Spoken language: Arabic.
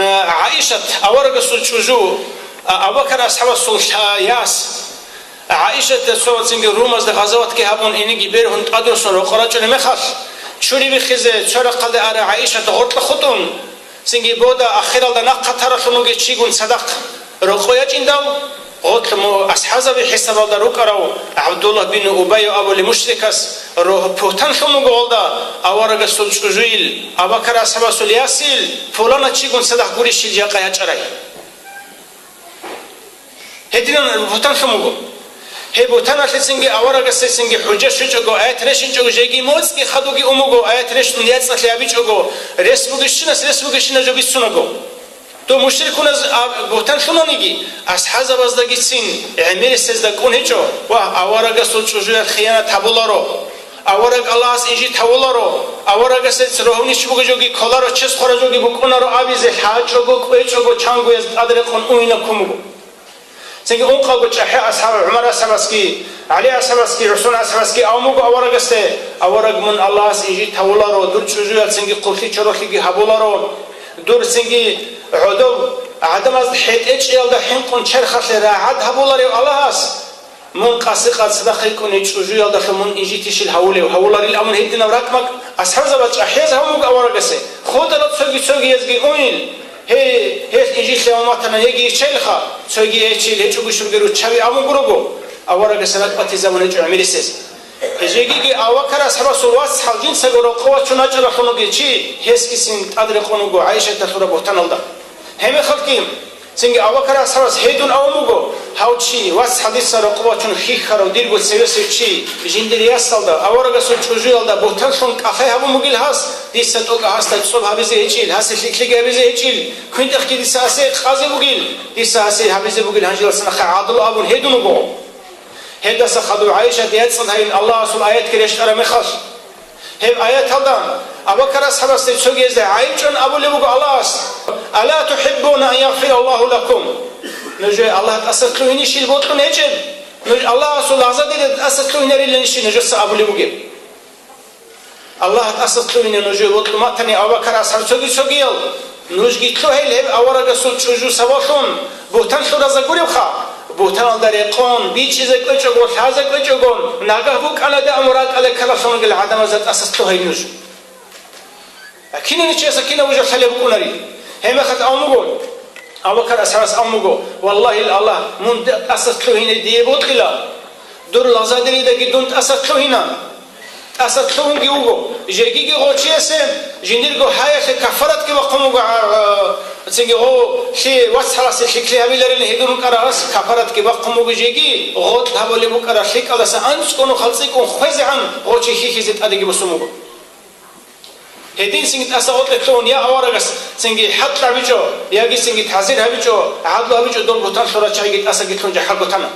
عائشة أورق سلجوجو أبكر أصحاب السلطياس عائشة سوت سنگ رومز غزوات كي هبون إني جبرهن أدرسون وقرأت المخش شوري بخزة شرق قد أرى عائشة غرط خطون سنگ بودا آخر الدا نقطر خنوج تشيجون صدق رقية جنداو قلت مو أصحاب بحساب الدا ركراو عبد الله بن أبي أبو المشركس روح بوتان خنوج الدا أورق سلجوجيل أبكر أصحاب سلياسيل فلان تشيجون صدق قريش الجاقة يجري هدينا بوتان خنوج هي بوتانا لسنجي أورا سنجي حجة شجعو آيات رشين جو جيجي موز كي خدوجي أموجو آيات رش نيات نخليابي جو رسبوجشنا جو بيسونجو تو مشركون بوتان شنو نيجي أصحاب بازدقي سين عمير سزدقون هيجو وأورا سلجوجو الخيانة تابولارو أورا الله إنجي تابولارو أورا سلج روحني شبوجو جوجي كولارو تشس خورا جوجي بكونارو أبيزه حاجو كويجو چانگو يز أدركون أوينا كومو سنجي أنقذ بتشحي أصحاب عمر أصحابسكي علي أصحابسكي رسول أصحابسكي أومو أورق است أورق من الله سنجي تولارو دور شجوع سنجي قلتي شروخي جي هبولارو دور سنجي عدو عدم از حيت إيش يالده حين كون شرخة راعد هبولاري الله أس من قاسق صدقي كون إيش شجوع يالده من إنجي تشيل هولي وهولاري الأمر هيدنا رقمك أصحاب زبط أحياز همو أورق است خود لا تسوي يزجي أوين هي إنجيل سواماتنا يجي شيلخا سوي يجي هيجو شرقرو تشوي أمو غروغو أورا جسنات باتيزامون يجو عميرسيس هيجي أوكر أصحاب سواس حالجين سجرو قوة شناجر خنوجي شيء هيس كيسين أدري خنوجو عايشة تخرج بوتان الله هم خلقيم سنجي أوكر أصحاب هيدون أوموجو هاوتشي واس حديث سر قوة شن خيخ خرو ديرجو سيوسي شيء جندرياس الله أورا جسون شجوع الله بوتان شون كافيه هم مقيل هاس ديسات أوجا هاس تجسوب هابيزه هيجيل هاس الخلق هابيزه هيجيل كنت أحكي ديساسي خازي مقيل ديساسي هابيزه مقيل هنجيل سنة عادل أبون هيدون بو هيدا سخدوا عايشة ديات صدهين الله سول آيات كريش أرى مخش هم آيات هذا أبو كراس حبس تسوي إذا عايشون أبو اللي بقول الله ألا تحبون أن يغفر الله لكم نجى الله تأسس له نشيل بوتكم هيجن الله سول عزادي تأسس له نري نشيل نجى أبو اللي بقول الله تأسس له نجى بوتكم ما تاني أبو كراس حبس تسوي نجى له هيل أورا جسول شجوا سوالهم بوتان شو رزق قريب خا بوتان داريقون بيتشيز كويتشوغون حازك كويتشوغون ناقه بوك على ده أمورات على كلاشون قل عدم زاد أسس له هينوش أكيد نشيء سكينة وجه خليه بكونري هم أخذ أموجو أبو كر أساس أموجو والله الله من أسس له هنا ديبوت خلا دور لازادري ده جدون أسس له هنا أسس له جيوجو جيجي غوتشيسه جندير جو حياة كفرت كي وقومو تسنجي هو شيء واسحة سيكلي هبيلرين هيدون كراس كفرت كي وقومو بيجي غوت هبولي مكرا شيك على سأنس كونو خلصيكون خوزعن غوتشي خيزت أديك بسموجو هدين سنجت أساوت لتون يا أورغس سنجي حتى بيجو ياجي سنجي تحزير هبيجو عدلو هبيجو دون بطان شورا شايجت أساجتون جحال بطانا